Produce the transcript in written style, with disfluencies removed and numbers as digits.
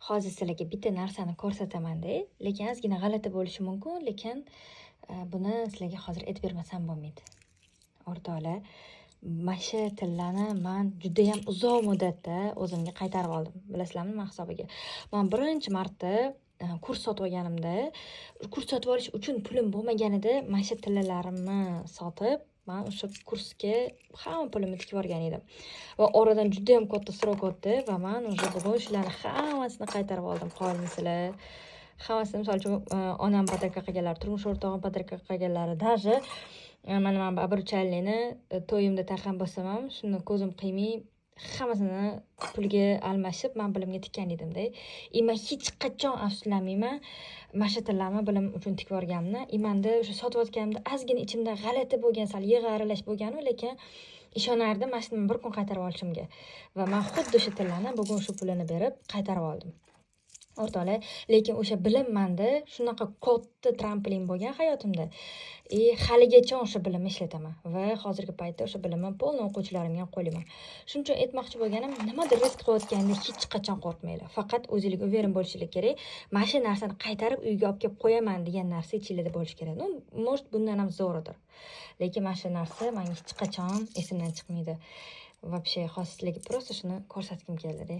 hozir sizlarga bitta narsani ko'rsataman-da, lekin ozgina g'alati bo'lishi mumkin, lekin buni sizlarga hozir aytib bermasam bo'lmaydi. O'rtoqlar, mana shu tillani men juda ham uzoq muddatda o'zimga qaytarib oldim. Bilasizlarmi nima hisobiga? Men birinchi marta kurs sotib olganimda, kurs sotib olish uchun pulim bo'lmaganida, mana shu tillalarimni sotib, men o'sha kursga hamma pulimni tikib yuborgan edim. Va oradan juda ham katta srok o'tdi va men o'sha bugun shularni hammasini qaytarib oldim. Qo'ymisizlar? Hammasini, misol uchun, onam podarka qilganlar, turmush o'rtog'im podarka qilganlari, даже mana obручальныйni to'yimda taqqan bo'lsam ham, shuni ko'zim qiymay hammasini pulga almashib, men bilimga tikkan edimda. Men hech qachon afsuslanmayman. Mana shu tillarni bilim uchun tikib yuborganimni. Menda o'sha sotayotganimda ozgina ichimda g'alati bo'lgan, sal yig'i aralash bo'lgan, lekin ishonardim mana shuni bir kun qaytarib olishimga. Va men xuddi shu tillarni bugun shu pulini berib qaytarib oldim. O'rtoqlar, lekin o'sha bilim menda shunaqa katta tramplin bo'lgan hayotimda. Haligacha o'sha bilimni ishlataman va hozirgi paytda o'sha bilimni polni o'quvchilarimga ham qo'ylaman. Shuning uchun aytmoqchi bo'lganim, nimadir risk qilayotganda hech qachon qo'rqmanglar. Faqat o'zingizga uverin bo'lishingiz kerak. Mana shu narsani qaytarib uyga olib kelib qo'yaman degan narsa ichingizda bo'lishi kerak. Может, bundan ham zo'ridir. Lekin mana shu narsa menga hech qachon esimdan chiqmaydi. Вообще, hozir sizlarga просто shuni ko'rsatgim keldi-da.